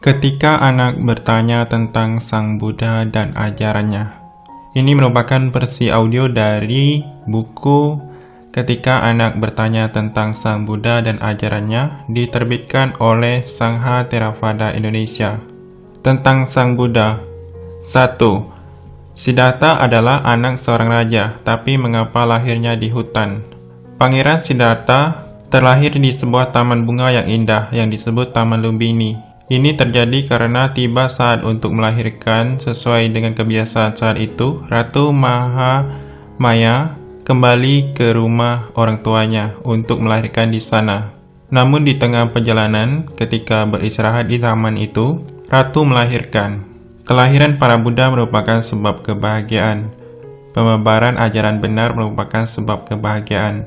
Ketika anak bertanya tentang Sang Buddha dan ajarannya. Ini merupakan versi audio dari buku Ketika Anak Bertanya Tentang Sang Buddha dan Ajarannya, diterbitkan oleh Sangha Theravada Indonesia. Tentang Sang Buddha. 1. Siddhartha adalah anak seorang raja, tapi mengapa lahirnya di hutan? Pangeran Siddhartha terlahir di sebuah taman bunga yang indah yang disebut Taman Lumbini. Ini terjadi karena tiba saat untuk melahirkan. Sesuai dengan kebiasaan saat itu, Ratu Mahamaya kembali ke rumah orang tuanya untuk melahirkan di sana. Namun di tengah perjalanan, ketika beristirahat di taman itu, Ratu melahirkan. Kelahiran para Buddha merupakan sebab kebahagiaan. Pembabaran ajaran benar merupakan sebab kebahagiaan.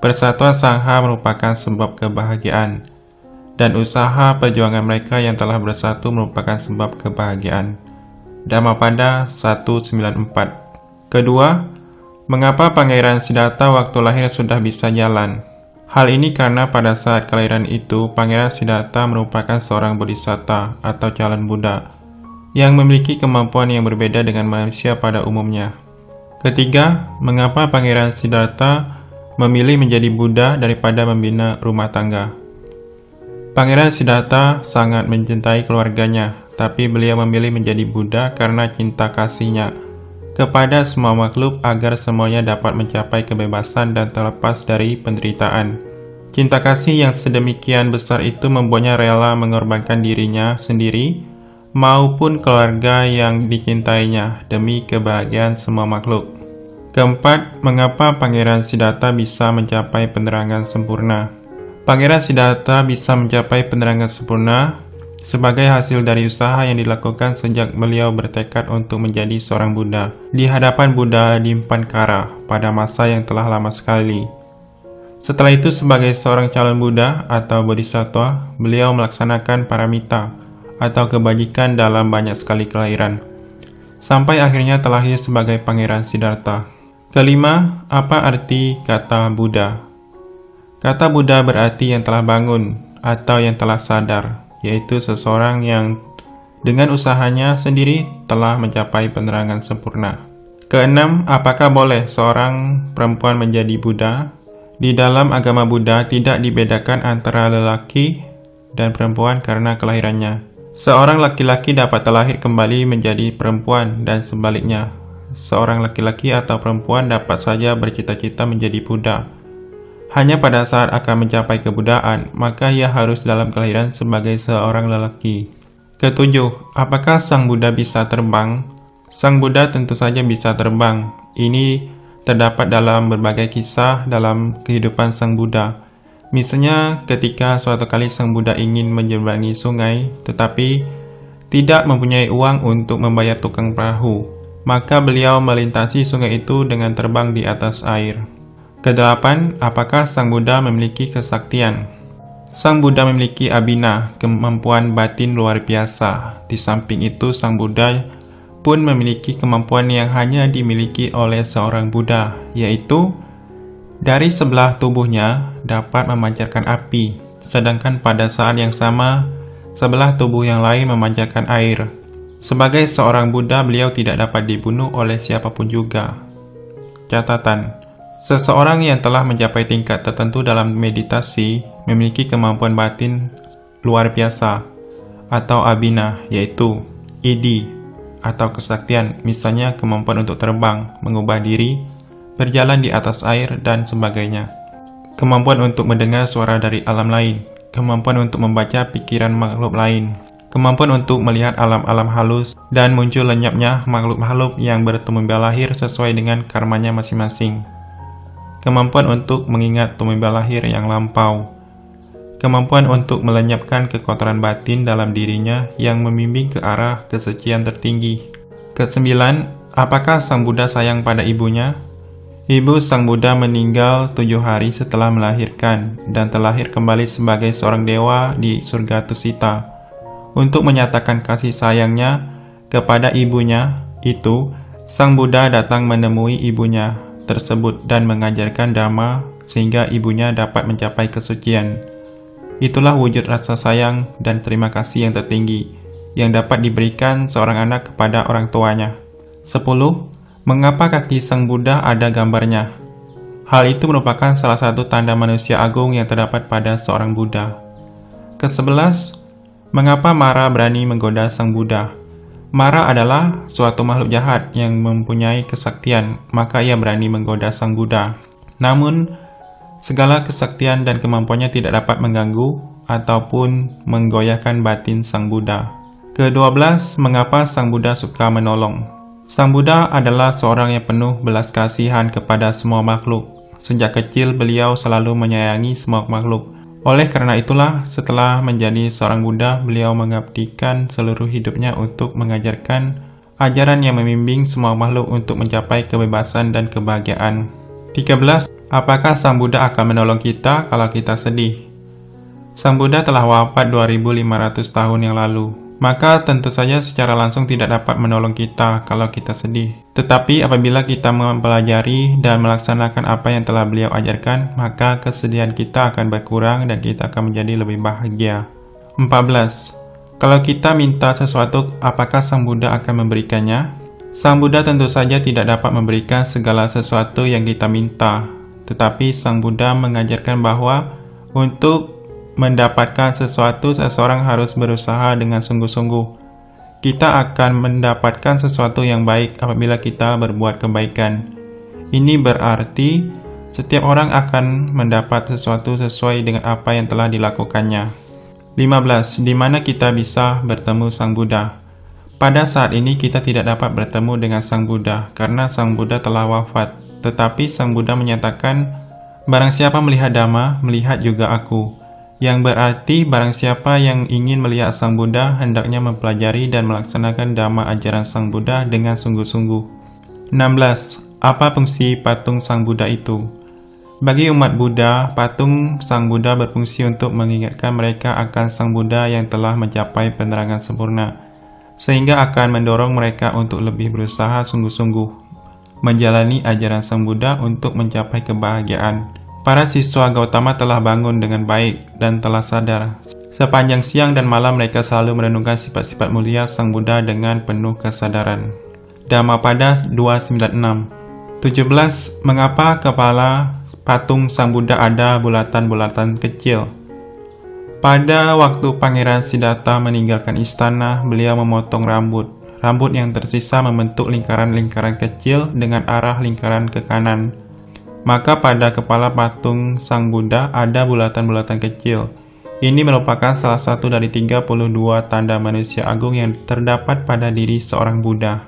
Persatuan Sangha merupakan sebab kebahagiaan. Dan usaha perjuangan mereka yang telah bersatu merupakan sebab kebahagiaan. Dhammapada 194. Kedua, mengapa Pangeran Siddhartha waktu lahir sudah bisa jalan? Hal ini karena pada saat kelahiran itu, Pangeran Siddhartha merupakan seorang bodhisatta atau calon Buddha yang memiliki kemampuan yang berbeda dengan manusia pada umumnya. Ketiga, mengapa Pangeran Siddhartha memilih menjadi Buddha daripada membina rumah tangga? Pangeran Siddhartha sangat mencintai keluarganya, tapi beliau memilih menjadi Buddha karena cinta kasihnya kepada semua makhluk agar semuanya dapat mencapai kebebasan dan terlepas dari penderitaan. Cinta kasih yang sedemikian besar itu membuatnya rela mengorbankan dirinya sendiri maupun keluarga yang dicintainya demi kebahagiaan semua makhluk. Keempat, mengapa Pangeran Siddhartha bisa mencapai penerangan sempurna? Pangeran Siddhartha bisa mencapai penerangan sempurna sebagai hasil dari usaha yang dilakukan sejak beliau bertekad untuk menjadi seorang Buddha di hadapan Buddha Dipankara pada masa yang telah lama sekali. Setelah itu, sebagai seorang calon Buddha atau Bodhisattva, beliau melaksanakan paramita atau kebajikan dalam banyak sekali kelahiran, sampai akhirnya terlahir sebagai Pangeran Siddhartha. Kelima, apa arti kata Buddha? Kata Buddha berarti yang telah bangun atau yang telah sadar, yaitu seseorang yang dengan usahanya sendiri telah mencapai penerangan sempurna. Keenam, apakah boleh seorang perempuan menjadi Buddha? Di dalam agama Buddha tidak dibedakan antara lelaki dan perempuan karena kelahirannya. Seorang laki-laki dapat terlahir kembali menjadi perempuan dan sebaliknya. Seorang laki-laki atau perempuan dapat saja bercita-cita menjadi Buddha. Hanya pada saat akan mencapai kebuddhaan, maka ia harus dalam kelahiran sebagai seorang lelaki. Ketujuh, apakah Sang Buddha bisa terbang? Sang Buddha tentu saja bisa terbang. Ini terdapat dalam berbagai kisah dalam kehidupan Sang Buddha. Misalnya ketika suatu kali Sang Buddha ingin menyeberangi sungai, tetapi tidak mempunyai uang untuk membayar tukang perahu, maka beliau melintasi sungai itu dengan terbang di atas air. Kedelapan, apakah Sang Buddha memiliki kesaktian? Sang Buddha memiliki abhina, kemampuan batin luar biasa. Di samping itu, Sang Buddha pun memiliki kemampuan yang hanya dimiliki oleh seorang Buddha, yaitu dari sebelah tubuhnya dapat memancarkan api, sedangkan pada saat yang sama, sebelah tubuh yang lain memancarkan air. Sebagai seorang Buddha, beliau tidak dapat dibunuh oleh siapapun juga. Catatan, seseorang yang telah mencapai tingkat tertentu dalam meditasi memiliki kemampuan batin luar biasa atau abhina, yaitu idi atau kesaktian, misalnya kemampuan untuk terbang, mengubah diri, berjalan di atas air, dan sebagainya. Kemampuan untuk mendengar suara dari alam lain, kemampuan untuk membaca pikiran makhluk lain, kemampuan untuk melihat alam-alam halus, dan muncul lenyapnya makhluk-makhluk yang bertumbuh lahir sesuai dengan karmanya masing-masing. Kemampuan untuk mengingat tumbuh lahir yang lampau, kemampuan untuk melenyapkan kekotoran batin dalam dirinya yang membimbing ke arah kesucian tertinggi. Kesembilan, apakah Sang Buddha sayang pada ibunya? Ibu Sang Buddha meninggal 7 hari setelah melahirkan dan terlahir kembali sebagai seorang dewa di surga Tusita. Untuk menyatakan kasih sayangnya kepada ibunya itu, Sang Buddha datang menemui ibunya tersebut dan mengajarkan Dhamma sehingga ibunya dapat mencapai kesucian. Itulah wujud rasa sayang dan terima kasih yang tertinggi yang dapat diberikan seorang anak kepada orang tuanya. 10. Mengapa kaki Sang Buddha ada gambarnya? Hal itu merupakan salah satu tanda manusia agung yang terdapat pada seorang Buddha. Ke-11. Mengapa Mara berani menggoda Sang Buddha? Mara adalah suatu makhluk jahat yang mempunyai kesaktian, maka ia berani menggoda Sang Buddha. Namun, segala kesaktian dan kemampuannya tidak dapat mengganggu ataupun menggoyahkan batin Sang Buddha. Ke-12. Mengapa Sang Buddha suka menolong? Sang Buddha adalah seorang yang penuh belas kasihan kepada semua makhluk. Sejak kecil beliau selalu menyayangi semua makhluk. Oleh karena itulah, setelah menjadi seorang Buddha, beliau mengabdikan seluruh hidupnya untuk mengajarkan ajaran yang membimbing semua makhluk untuk mencapai kebebasan dan kebahagiaan. 13. Apakah Sang Buddha akan menolong kita kalau kita sedih? Sang Buddha telah wafat 2500 tahun yang lalu, maka tentu saja secara langsung tidak dapat menolong kita kalau kita sedih. Tetapi apabila kita mempelajari dan melaksanakan apa yang telah beliau ajarkan, maka kesedihan kita akan berkurang dan kita akan menjadi lebih bahagia. 14. Kalau kita minta sesuatu, apakah Sang Buddha akan memberikannya? Sang Buddha tentu saja tidak dapat memberikan segala sesuatu yang kita minta, tetapi Sang Buddha mengajarkan bahwa untuk mendapatkan sesuatu, seseorang harus berusaha dengan sungguh-sungguh. Kita akan mendapatkan sesuatu yang baik apabila kita berbuat kebaikan. Ini berarti setiap orang akan mendapat sesuatu sesuai dengan apa yang telah dilakukannya. 15. Di mana kita bisa bertemu Sang Buddha? Pada saat ini kita tidak dapat bertemu dengan Sang Buddha karena Sang Buddha telah wafat. Tetapi Sang Buddha menyatakan, barang siapa melihat Dhamma, melihat juga aku. Yang berarti barang siapa yang ingin melihat Sang Buddha hendaknya mempelajari dan melaksanakan Dhamma ajaran Sang Buddha dengan sungguh-sungguh. 16. Apa fungsi patung Sang Buddha itu? Bagi umat Buddha, patung Sang Buddha berfungsi untuk mengingatkan mereka akan Sang Buddha yang telah mencapai penerangan sempurna, sehingga akan mendorong mereka untuk lebih berusaha sungguh-sungguh menjalani ajaran Sang Buddha untuk mencapai kebahagiaan. Para siswa Gautama telah bangun dengan baik dan telah sadar. Sepanjang siang dan malam mereka selalu merenungkan sifat-sifat mulia Sang Buddha dengan penuh kesadaran. Dhammapada 296. 17. Mengapa kepala patung Sang Buddha ada bulatan-bulatan kecil? Pada waktu Pangeran Siddhartha meninggalkan istana, beliau memotong rambut. Rambut yang tersisa membentuk lingkaran-lingkaran kecil dengan arah lingkaran ke kanan. Maka pada kepala patung Sang Buddha ada bulatan-bulatan kecil. Ini merupakan salah satu dari 32 tanda manusia agung yang terdapat pada diri seorang Buddha.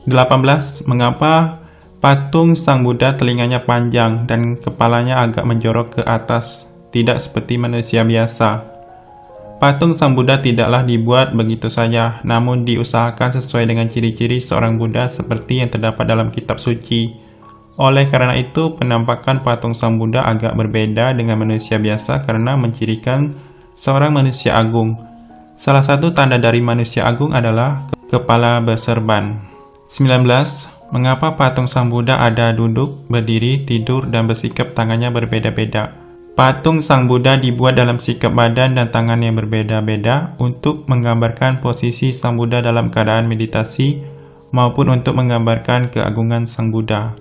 18. Mengapa patung Sang Buddha telinganya panjang dan kepalanya agak menjorok ke atas, tidak seperti manusia biasa? Patung Sang Buddha tidaklah dibuat begitu saja, namun diusahakan sesuai dengan ciri-ciri seorang Buddha seperti yang terdapat dalam kitab suci. Oleh karena itu, penampakan patung Sang Buddha agak berbeda dengan manusia biasa karena mencirikan seorang manusia agung. Salah satu tanda dari manusia agung adalah kepala berserban. 19. Mengapa patung Sang Buddha ada duduk, berdiri, tidur, dan bersikap tangannya berbeda-beda? Patung Sang Buddha dibuat dalam sikap badan dan tangan yang berbeda-beda untuk menggambarkan posisi Sang Buddha dalam keadaan meditasi maupun untuk menggambarkan keagungan Sang Buddha.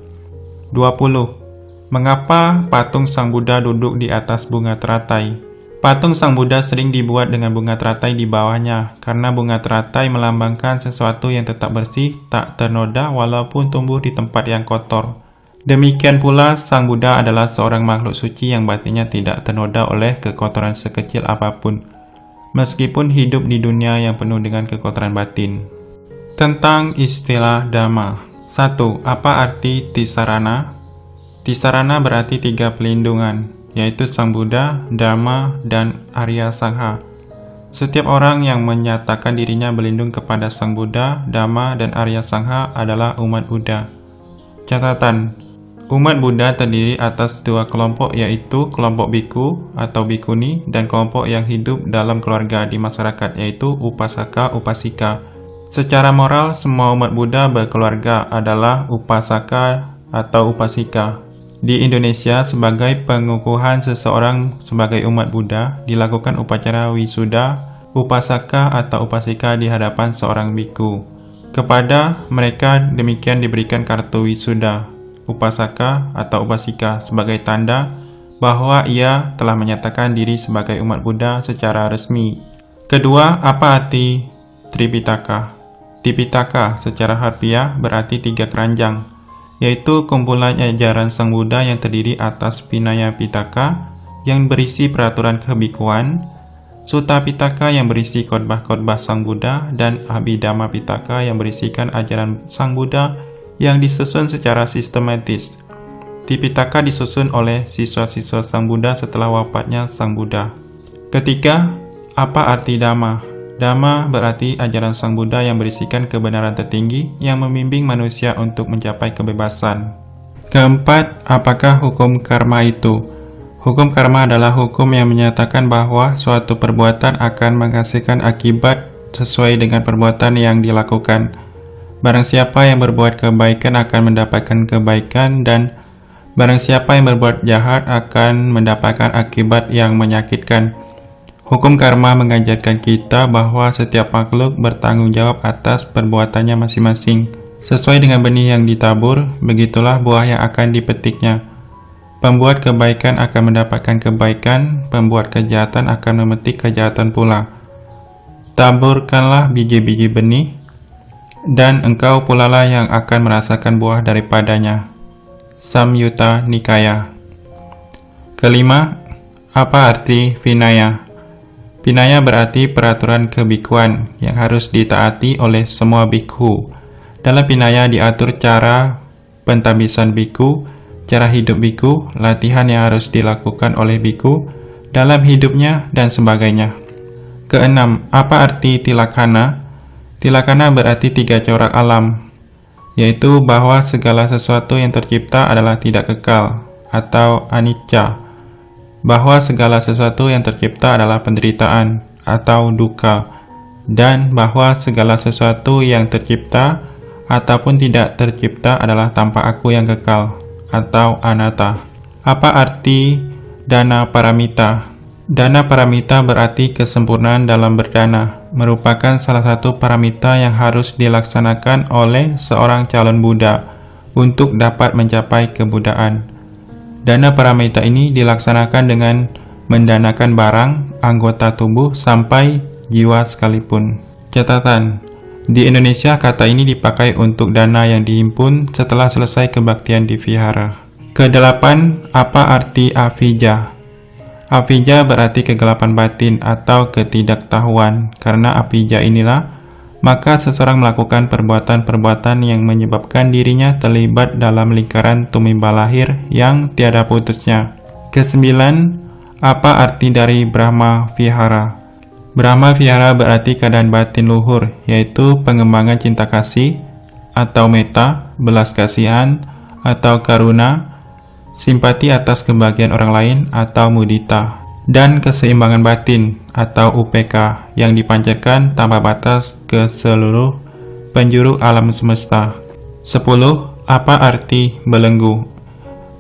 20. Mengapa patung Sang Buddha duduk di atas bunga teratai? Patung Sang Buddha sering dibuat dengan bunga teratai di bawahnya, karena bunga teratai melambangkan sesuatu yang tetap bersih, tak ternoda walaupun tumbuh di tempat yang kotor. Demikian pula, Sang Buddha adalah seorang makhluk suci yang batinnya tidak ternoda oleh kekotoran sekecil apapun, meskipun hidup di dunia yang penuh dengan kekotoran batin. Tentang istilah Dhamma. 1. Apa arti Tisarana? Tisarana berarti 3 pelindungan, yaitu Sang Buddha, Dhamma, dan Arya Sangha. Setiap orang yang menyatakan dirinya berlindung kepada Sang Buddha, Dhamma, dan Arya Sangha adalah umat Buddha. Catatan: umat Buddha terdiri atas 2 kelompok, yaitu kelompok biku atau bikuni dan kelompok yang hidup dalam keluarga di masyarakat, yaitu upasaka-upasika. Secara moral, semua umat Buddha berkeluarga adalah upasaka atau upasika. Di Indonesia, sebagai pengukuhan seseorang sebagai umat Buddha, dilakukan upacara wisuda, upasaka atau upasika di hadapan seorang biku. Kepada mereka demikian diberikan kartu wisuda, upasaka atau upasika sebagai tanda bahwa ia telah menyatakan diri sebagai umat Buddha secara resmi. Kedua, apa arti Tripitaka? Tripitaka secara harfiah berarti 3 keranjang, yaitu kumpulan ajaran Sang Buddha yang terdiri atas Vinaya Pitaka yang berisi peraturan kebikuan, Sutta Pitaka yang berisi khotbah-khotbah Sang Buddha, dan Abhidhamma Pitaka yang berisikan ajaran Sang Buddha yang disusun secara sistematis. Tripitaka disusun oleh siswa-siswa Sang Buddha setelah wafatnya Sang Buddha. Ketiga, apa arti Dhamma? Dhamma berarti ajaran Sang Buddha yang berisikan kebenaran tertinggi yang membimbing manusia untuk mencapai kebebasan. Keempat, apakah hukum karma itu? Hukum karma adalah hukum yang menyatakan bahwa suatu perbuatan akan menghasilkan akibat sesuai dengan perbuatan yang dilakukan. Barang siapa yang berbuat kebaikan akan mendapatkan kebaikan, dan barang siapa yang berbuat jahat akan mendapatkan akibat yang menyakitkan. Hukum karma mengajarkan kita bahwa setiap makhluk bertanggung jawab atas perbuatannya masing-masing. Sesuai dengan benih yang ditabur, begitulah buah yang akan dipetiknya. Pembuat kebaikan akan mendapatkan kebaikan, pembuat kejahatan akan memetik kejahatan pula. Taburkanlah biji-biji benih, dan engkau pula lah yang akan merasakan buah daripadanya. Samyutta Nikaya. Kelima, apa arti Vinaya? Vinaya berarti peraturan kebikuan yang harus ditaati oleh semua bikhu. Dalam Vinaya diatur cara pentabisan biku, cara hidup biku, latihan yang harus dilakukan oleh biku dalam hidupnya, dan sebagainya. Keenam, apa arti Tilakkhana? Tilakkhana berarti 3 corak alam, yaitu bahwa segala sesuatu yang tercipta adalah tidak kekal atau anicca, bahwa segala sesuatu yang tercipta adalah penderitaan atau dukkha, dan bahwa segala sesuatu yang tercipta ataupun tidak tercipta adalah tanpa aku yang kekal atau anatta. Apa arti Dana Paramita? Dana Paramita berarti kesempurnaan dalam berdana, merupakan salah satu paramita yang harus dilaksanakan oleh seorang calon Buddha untuk dapat mencapai kebuddhaan. Dana paramita ini dilaksanakan dengan mendanakan barang, anggota tubuh, sampai jiwa sekalipun. Catatan, di Indonesia kata ini dipakai untuk dana yang dihimpun setelah selesai kebaktian di vihara. Kedelapan, apa arti avijja? Avijja berarti kegelapan batin atau ketidaktahuan. Karena avijja inilah, maka seseorang melakukan perbuatan-perbuatan yang menyebabkan dirinya terlibat dalam lingkaran tumimba lahir yang tiada putusnya. Kesembilan, apa arti dari Brahma Vihara? Brahma Vihara berarti keadaan batin luhur, yaitu pengembangan cinta kasih atau metta, belas kasihan atau karuna, simpati atas kebahagiaan orang lain atau mudita, dan keseimbangan batin atau UPK yang dipancarkan tanpa batas ke seluruh penjuru alam semesta. 10. Apa arti belenggu?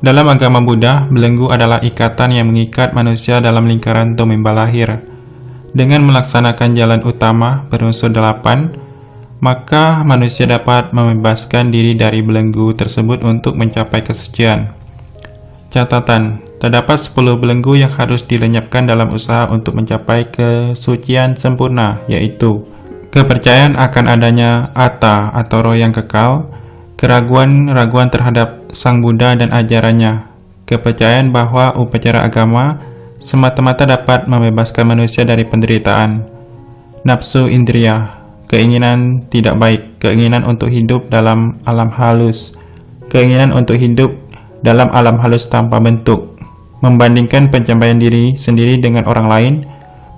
Dalam agama Buddha, belenggu adalah ikatan yang mengikat manusia dalam lingkaran tumimba lahir. Dengan melaksanakan jalan utama berunsur 8, maka manusia dapat membebaskan diri dari belenggu tersebut untuk mencapai kesucian. Catatan, terdapat 10 belenggu yang harus dilenyapkan dalam usaha untuk mencapai kesucian sempurna, yaitu kepercayaan akan adanya atta atau roh yang kekal, keraguan-raguan terhadap Sang Buddha dan ajarannya, kepercayaan bahwa upacara agama semata-mata dapat membebaskan manusia dari penderitaan, nafsu indriya, keinginan tidak baik, keinginan untuk hidup dalam alam halus, keinginan untuk hidup dalam alam halus tanpa bentuk, membandingkan pencapaian diri sendiri dengan orang lain,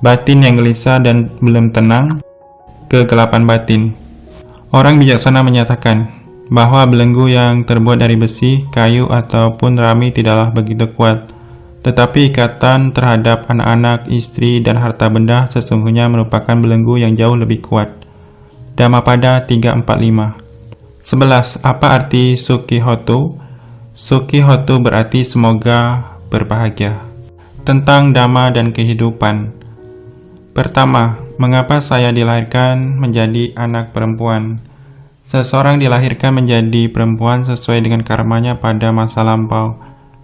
batin yang gelisah dan belum tenang, kegelapan batin. Orang bijaksana menyatakan bahwa belenggu yang terbuat dari besi, kayu, ataupun rami tidaklah begitu kuat, tetapi ikatan terhadap anak-anak, istri, dan harta benda sesungguhnya merupakan belenggu yang jauh lebih kuat. Dhammapada 345. 11. Apa arti Sukhihoto? Suki Hotu berarti semoga berbahagia. Tentang dhamma dan kehidupan. Pertama, mengapa saya dilahirkan menjadi anak perempuan? Seseorang dilahirkan menjadi perempuan sesuai dengan karmanya pada masa lampau.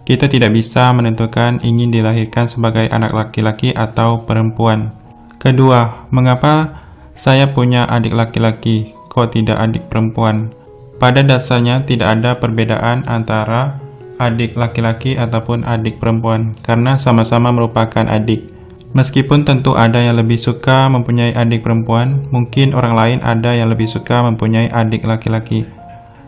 Kita tidak bisa menentukan ingin dilahirkan sebagai anak laki-laki atau perempuan. Kedua, mengapa saya punya adik laki-laki, kok tidak adik perempuan? Pada dasarnya tidak ada perbedaan antara adik laki-laki ataupun adik perempuan, karena sama-sama merupakan adik. Meskipun tentu ada yang lebih suka mempunyai adik perempuan, mungkin orang lain ada yang lebih suka mempunyai adik laki-laki.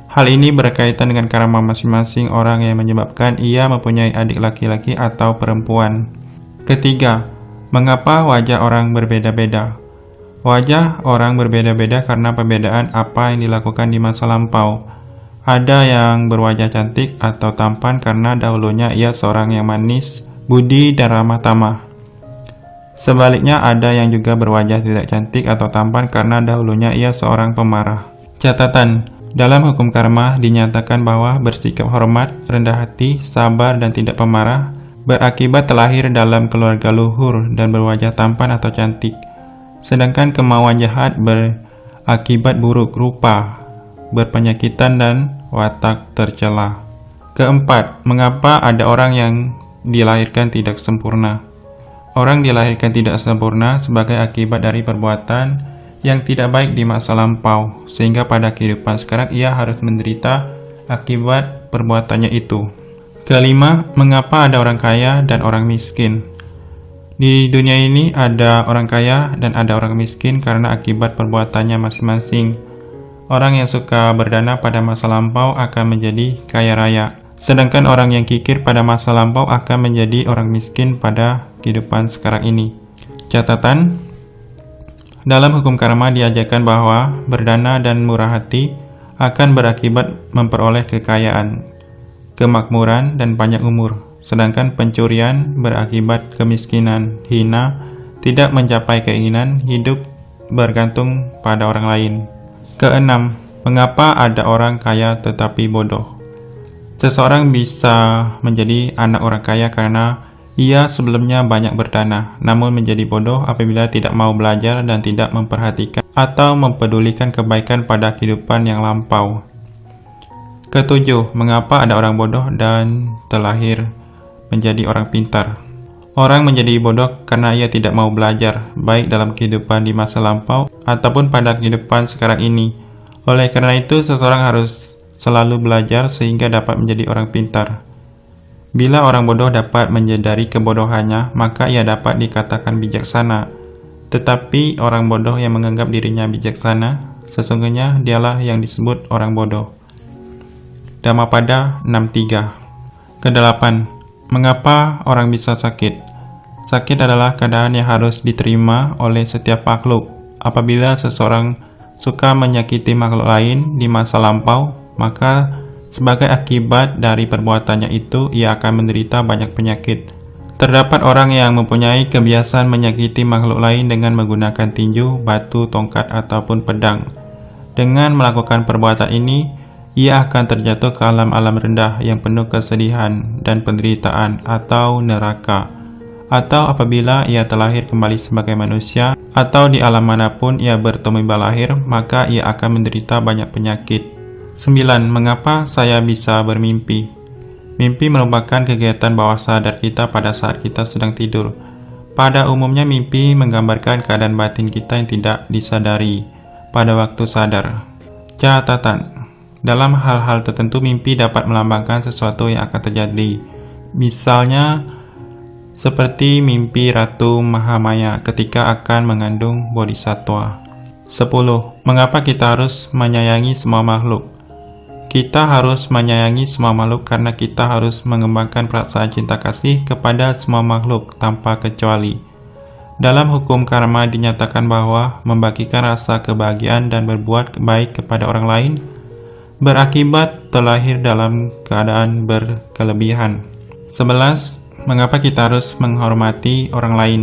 Hal ini berkaitan dengan karma masing-masing orang yang menyebabkan ia mempunyai adik laki-laki atau perempuan. Ketiga, mengapa wajah orang berbeda-beda? Wajah orang berbeda-beda karena perbedaan apa yang dilakukan di masa lampau. Ada yang berwajah cantik atau tampan karena dahulunya ia seorang yang manis, budi, dan ramah tamah. Sebaliknya ada yang juga berwajah tidak cantik atau tampan karena dahulunya ia seorang pemarah. Catatan, dalam hukum karma dinyatakan bahwa bersikap hormat, rendah hati, sabar, dan tidak pemarah berakibat terlahir dalam keluarga luhur dan berwajah tampan atau cantik. Sedangkan kemauan jahat berakibat buruk rupa, berpenyakitan, dan watak tercela. Keempat, mengapa ada orang yang dilahirkan tidak sempurna? Orang dilahirkan tidak sempurna sebagai akibat dari perbuatan yang tidak baik di masa lampau, sehingga pada kehidupan sekarang ia harus menderita akibat perbuatannya itu. Kelima, mengapa ada orang kaya dan orang miskin? Di dunia ini ada orang kaya dan ada orang miskin karena akibat perbuatannya masing-masing. Orang yang suka berdana pada masa lampau akan menjadi kaya raya, sedangkan orang yang kikir pada masa lampau akan menjadi orang miskin pada kehidupan sekarang ini. Catatan, dalam hukum karma diajarkan bahwa berdana dan murah hati akan berakibat memperoleh kekayaan, kemakmuran, dan panjang umur, sedangkan pencurian berakibat kemiskinan, hina, tidak mencapai keinginan, hidup bergantung pada orang lain. Keenam, mengapa ada orang kaya tetapi bodoh? Seseorang bisa menjadi anak orang kaya karena ia sebelumnya banyak berdana, namun menjadi bodoh apabila tidak mau belajar dan tidak memperhatikan atau mempedulikan kebaikan pada kehidupan yang lampau. Ketujuh, mengapa ada orang bodoh dan terlahir menjadi orang pintar? Orang menjadi bodoh karena ia tidak mau belajar, baik dalam kehidupan di masa lampau ataupun pada kehidupan sekarang ini. Oleh karena itu, seseorang harus selalu belajar sehingga dapat menjadi orang pintar. Bila orang bodoh dapat menyadari kebodohannya, maka ia dapat dikatakan bijaksana. Tetapi orang bodoh yang menganggap dirinya bijaksana, sesungguhnya dialah yang disebut orang bodoh. Dhammapada 63. Kedelapan, mengapa orang bisa sakit? Sakit adalah keadaan yang harus diterima oleh setiap makhluk. Apabila seseorang suka menyakiti makhluk lain di masa lampau, maka sebagai akibat dari perbuatannya itu, ia akan menderita banyak penyakit. Terdapat orang yang mempunyai kebiasaan menyakiti makhluk lain dengan menggunakan tinju, batu, tongkat, ataupun pedang. Dengan melakukan perbuatan ini, ia akan terjatuh ke alam-alam rendah yang penuh kesedihan dan penderitaan atau neraka. Atau apabila ia terlahir kembali sebagai manusia, atau di alam manapun ia bertemu lahir, maka ia akan menderita banyak penyakit. 9. Mengapa saya bisa bermimpi? Mimpi merupakan kegiatan bawah sadar kita pada saat kita sedang tidur. Pada umumnya mimpi menggambarkan keadaan batin kita yang tidak disadari pada waktu sadar. Catatan, dalam hal-hal tertentu mimpi dapat melambangkan sesuatu yang akan terjadi. Misalnya, seperti mimpi Ratu Mahamaya ketika akan mengandung Bodhisattva. 10. Mengapa kita harus menyayangi semua makhluk? Kita harus menyayangi semua makhluk karena kita harus mengembangkan perasaan cinta kasih kepada semua makhluk tanpa kecuali. Dalam hukum karma dinyatakan bahwa membagikan rasa kebahagiaan dan berbuat baik kepada orang lain berakibat terlahir dalam keadaan berkelebihan. 11. Mengapa kita harus menghormati orang lain?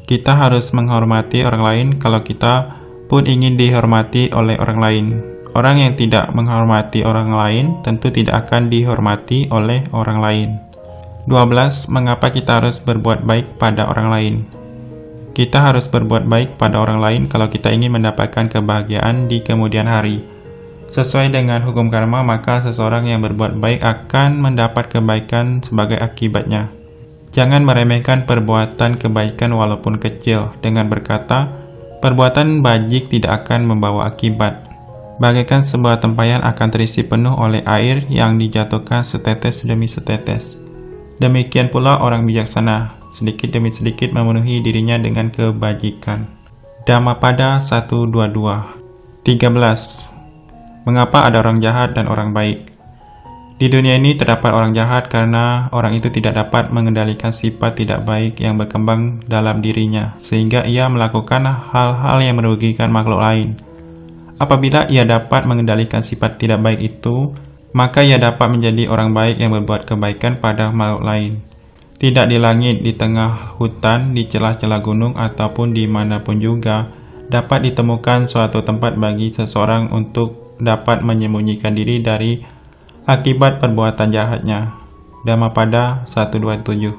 Kita harus menghormati orang lain kalau kita pun ingin dihormati oleh orang lain. Orang yang tidak menghormati orang lain tentu tidak akan dihormati oleh orang lain. 12. Mengapa kita harus berbuat baik pada orang lain? Kita harus berbuat baik pada orang lain kalau kita ingin mendapatkan kebahagiaan di kemudian hari. Sesuai dengan hukum karma, maka seseorang yang berbuat baik akan mendapat kebaikan sebagai akibatnya. Jangan meremehkan perbuatan kebaikan walaupun kecil dengan berkata, perbuatan bajik tidak akan membawa akibat. Bagaikan sebuah tempayan akan terisi penuh oleh air yang dijatuhkan setetes demi setetes. Demikian pula orang bijaksana, sedikit demi sedikit memenuhi dirinya dengan kebajikan. Dhammapada 122. 13. Mengapa ada orang jahat dan orang baik? Di dunia ini terdapat orang jahat karena orang itu tidak dapat mengendalikan sifat tidak baik yang berkembang dalam dirinya, sehingga ia melakukan hal-hal yang merugikan makhluk lain. Apabila ia dapat mengendalikan sifat tidak baik itu, maka ia dapat menjadi orang baik yang berbuat kebaikan pada makhluk lain. Tidak di langit, di tengah hutan, di celah-celah gunung, ataupun di manapun juga, dapat ditemukan suatu tempat bagi seseorang untuk dapat menyembunyikan diri dari akibat perbuatan jahatnya. Dhammapada 127.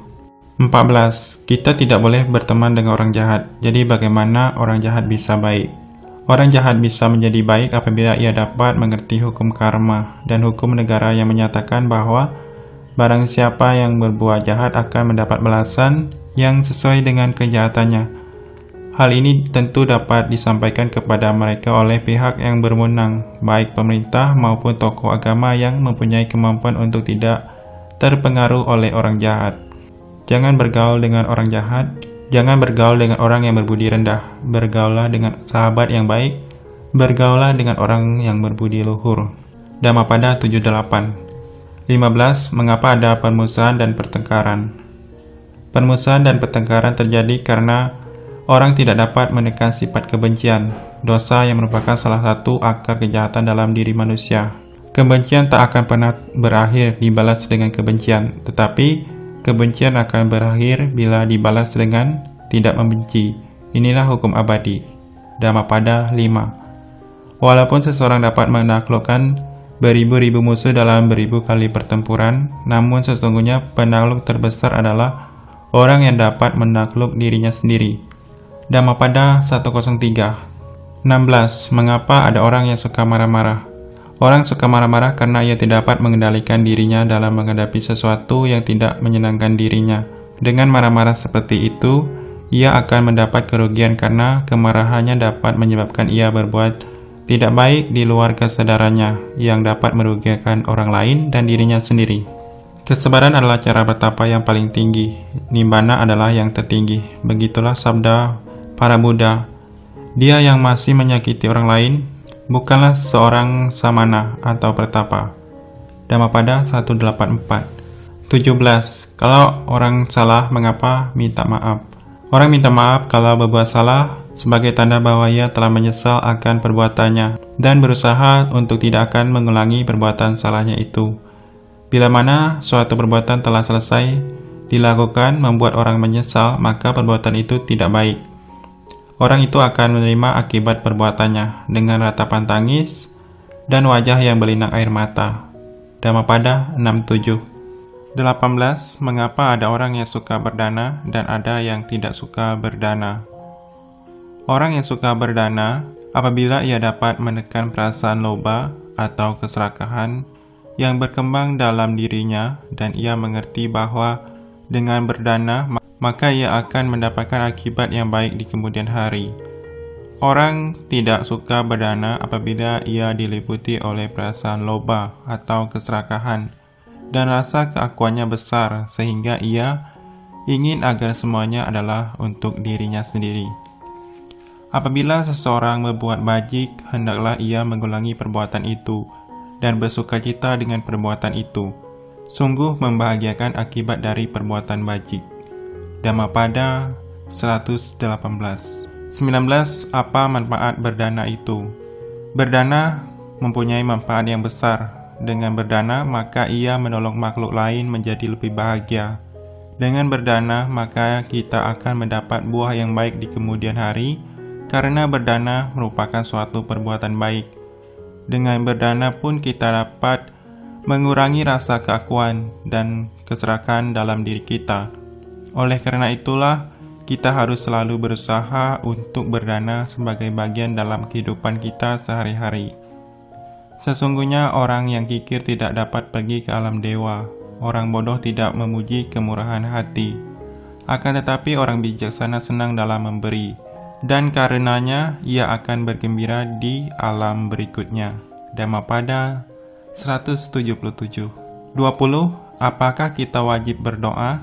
14. Kita tidak boleh berteman dengan orang jahat. Jadi bagaimana orang jahat bisa baik? Orang jahat bisa menjadi baik apabila ia dapat mengerti hukum karma dan hukum negara yang menyatakan bahwa barang siapa yang berbuat jahat akan mendapat balasan yang sesuai dengan kejahatannya. Hal ini tentu dapat disampaikan kepada mereka oleh pihak yang berwenang, baik pemerintah maupun tokoh agama yang mempunyai kemampuan untuk tidak terpengaruh oleh orang jahat. Jangan bergaul dengan orang jahat, jangan bergaul dengan orang yang berbudi rendah, bergaullah dengan sahabat yang baik, bergaullah dengan orang yang berbudi luhur. Dhammapada 78. 15. Mengapa ada permusuhan dan pertengkaran? Permusuhan dan pertengkaran terjadi karena orang tidak dapat menekan sifat kebencian, dosa yang merupakan salah satu akar kejahatan dalam diri manusia. Kebencian tak akan pernah berakhir dibalas dengan kebencian, tetapi kebencian akan berakhir bila dibalas dengan tidak membenci. Inilah hukum abadi. Dhammapada 5. Walaupun seseorang dapat menaklukkan beribu-ribu musuh dalam beribu kali pertempuran, namun sesungguhnya penakluk terbesar adalah orang yang dapat menakluk dirinya sendiri. Dhammapada 103. 16. Mengapa ada orang yang suka marah-marah? Orang suka marah-marah karena ia tidak dapat mengendalikan dirinya dalam menghadapi sesuatu yang tidak menyenangkan dirinya. Dengan marah-marah seperti itu, ia akan mendapat kerugian karena kemarahannya dapat menyebabkan ia berbuat tidak baik di luar kesadarannya yang dapat merugikan orang lain dan dirinya sendiri. Kesabaran adalah cara bertapa yang paling tinggi. Nibbana adalah yang tertinggi. Begitulah sabda para Buddha. Dia yang masih menyakiti orang lain bukanlah seorang samana atau pertapa. Dhammapada 184. 17. Kalau orang salah, mengapa minta maaf? Orang minta maaf kalau berbuat salah sebagai tanda bahwa ia telah menyesal akan perbuatannya dan berusaha untuk tidak akan mengulangi perbuatan salahnya itu. Bila mana suatu perbuatan telah selesai dilakukan membuat orang menyesal, maka perbuatan itu tidak baik. Orang itu akan menerima akibat perbuatannya dengan ratapan tangis dan wajah yang berlinang air mata. Dhammapada 67. 18. Mengapa ada orang yang suka berdana dan ada yang tidak suka berdana? Orang yang suka berdana apabila ia dapat menekan perasaan loba atau keserakahan yang berkembang dalam dirinya dan ia mengerti bahwa dengan berdana maka ia akan mendapatkan akibat yang baik di kemudian hari. Orang tidak suka berdana apabila ia diliputi oleh perasaan loba atau keserakahan dan rasa keakuannya besar sehingga ia ingin agar semuanya adalah untuk dirinya sendiri. Apabila seseorang berbuat bajik, hendaklah ia mengulangi perbuatan itu dan bersukacita dengan perbuatan itu. Sungguh membahagiakan akibat dari perbuatan bajik. Dhammapada 118. 19. Apa manfaat berdana itu? Berdana mempunyai manfaat yang besar. Dengan berdana, maka ia menolong makhluk lain menjadi lebih bahagia. Dengan berdana, maka kita akan mendapat buah yang baik di kemudian hari, karena berdana merupakan suatu perbuatan baik. Dengan berdana pun kita dapat mengurangi rasa keakuan dan keserakahan dalam diri kita. Oleh karena itulah, kita harus selalu berusaha untuk berdana sebagai bagian dalam kehidupan kita sehari-hari. Sesungguhnya orang yang kikir tidak dapat pergi ke alam dewa. Orang bodoh tidak memuji kemurahan hati. Akan tetapi orang bijaksana senang dalam memberi, dan karenanya ia akan bergembira di alam berikutnya. Dhammapada 177. 20. Apakah kita wajib berdoa?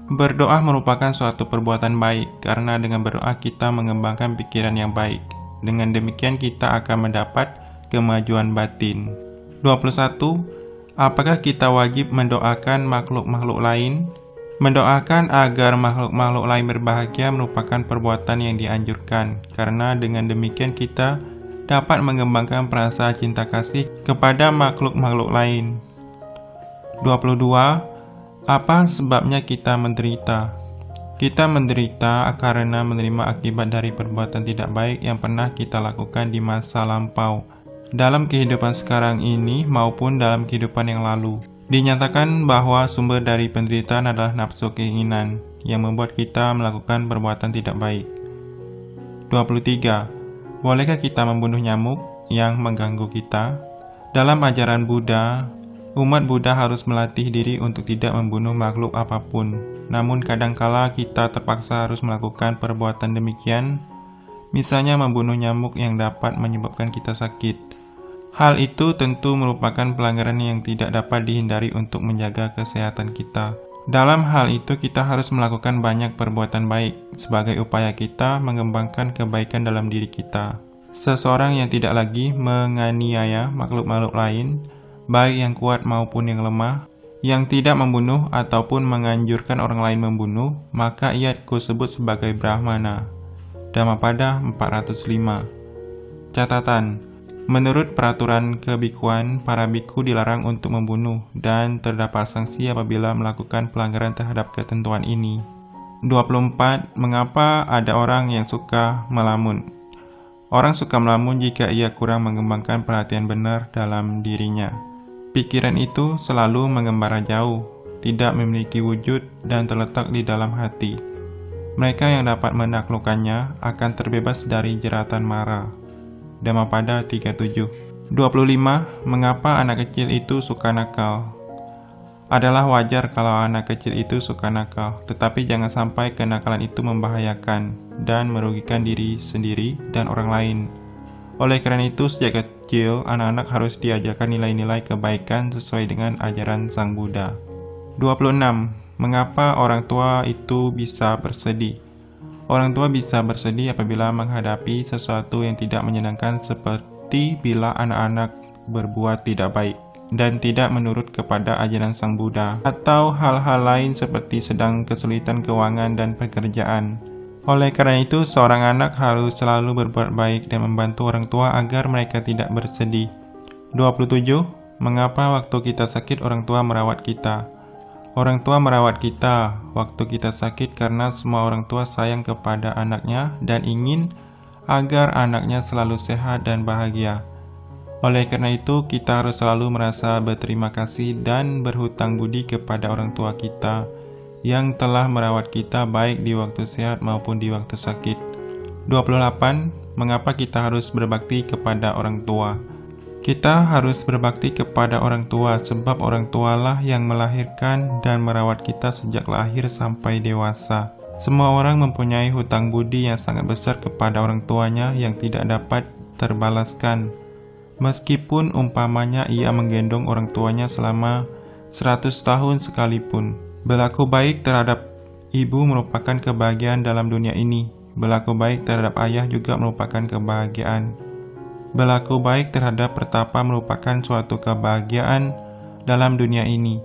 Berdoa merupakan suatu perbuatan baik, karena dengan berdoa kita mengembangkan pikiran yang baik. Dengan demikian kita akan mendapat kemajuan batin. 21. Apakah kita wajib mendoakan makhluk-makhluk lain? Mendoakan agar makhluk-makhluk lain berbahagia merupakan perbuatan yang dianjurkan, karena dengan demikian kita dapat mengembangkan perasaan cinta kasih kepada makhluk-makhluk lain. 22. Apa sebabnya kita menderita? Kita menderita karena menerima akibat dari perbuatan tidak baik yang pernah kita lakukan di masa lampau, dalam kehidupan sekarang ini maupun dalam kehidupan yang lalu. Dinyatakan bahwa sumber dari penderitaan adalah nafsu keinginan yang membuat kita melakukan perbuatan tidak baik. 23. Bolehkah kita membunuh nyamuk yang mengganggu kita? Dalam ajaran Buddha, umat Buddha harus melatih diri untuk tidak membunuh makhluk apapun. Namun kadangkala kita terpaksa harus melakukan perbuatan demikian, misalnya membunuh nyamuk yang dapat menyebabkan kita sakit. Hal itu tentu merupakan pelanggaran yang tidak dapat dihindari untuk menjaga kesehatan kita. Dalam hal itu kita harus melakukan banyak perbuatan baik sebagai upaya kita mengembangkan kebaikan dalam diri kita. Seseorang yang tidak lagi menganiaya makhluk-makhluk lain, baik yang kuat maupun yang lemah, yang tidak membunuh ataupun menganjurkan orang lain membunuh, maka ia disebut sebagai Brahmana. Dhammapada 405. Catatan: menurut peraturan kebikuan, para biku dilarang untuk membunuh dan terdapat sanksi apabila melakukan pelanggaran terhadap ketentuan ini. 24. Mengapa ada orang yang suka melamun? Orang suka melamun jika ia kurang mengembangkan perhatian benar dalam dirinya. Pikiran itu selalu mengembara jauh, tidak memiliki wujud dan terletak di dalam hati. Mereka yang dapat menaklukkannya akan terbebas dari jeratan mara. Dhammapada 37. 25. Mengapa anak kecil itu suka nakal? Adalah wajar kalau anak kecil itu suka nakal, tetapi jangan sampai kenakalan itu membahayakan dan merugikan diri sendiri dan orang lain. Oleh karena itu, sejak kecil, anak-anak harus diajarkan nilai-nilai kebaikan sesuai dengan ajaran Sang Buddha. 26. Mengapa orang tua itu bisa bersedih? Orang tua bisa bersedih apabila menghadapi sesuatu yang tidak menyenangkan, seperti bila anak-anak berbuat tidak baik dan tidak menurut kepada ajaran Sang Buddha, atau hal-hal lain seperti sedang kesulitan keuangan dan pekerjaan. Oleh karena itu, seorang anak harus selalu berbuat baik dan membantu orang tua agar mereka tidak bersedih. 27. Mengapa waktu kita sakit orang tua merawat kita? Orang tua merawat kita waktu kita sakit karena semua orang tua sayang kepada anaknya dan ingin agar anaknya selalu sehat dan bahagia. Oleh karena itu, kita harus selalu merasa berterima kasih dan berhutang budi kepada orang tua kita yang telah merawat kita baik di waktu sehat maupun di waktu sakit. 28. Mengapa kita harus berbakti kepada orang tua? Kita harus berbakti kepada orang tua sebab orang tualah yang melahirkan dan merawat kita sejak lahir sampai dewasa. Semua orang mempunyai hutang budi yang sangat besar kepada orang tuanya yang tidak dapat terbalaskan. Meskipun umpamanya ia menggendong orang tuanya selama 100 tahun sekalipun. Berlaku baik terhadap ibu merupakan kebahagiaan dalam dunia ini. Berlaku baik terhadap ayah juga merupakan kebahagiaan. Berlaku baik terhadap pertapa merupakan suatu kebahagiaan dalam dunia ini.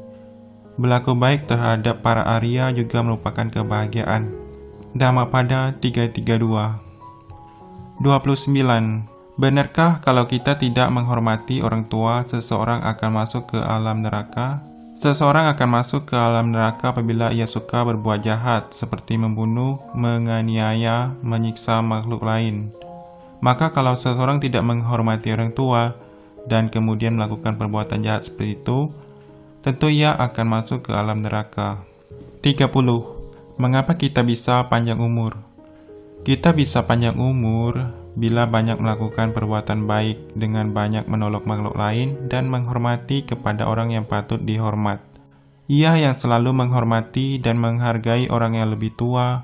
Berlaku baik terhadap para Arya juga merupakan kebahagiaan. Dhammapada 332. 29. Benarkah kalau kita tidak menghormati orang tua, seseorang akan masuk ke alam neraka? Seseorang akan masuk ke alam neraka apabila ia suka berbuat jahat, seperti membunuh, menganiaya, menyiksa makhluk lain, Maka kalau seseorang tidak menghormati orang tua dan kemudian melakukan perbuatan jahat seperti itu, tentu ia akan masuk ke alam neraka. 30. Mengapa kita bisa panjang umur? Kita bisa panjang umur bila banyak melakukan perbuatan baik dengan banyak menolong makhluk lain dan menghormati kepada orang yang patut dihormat. Ia yang selalu menghormati dan menghargai orang yang lebih tua,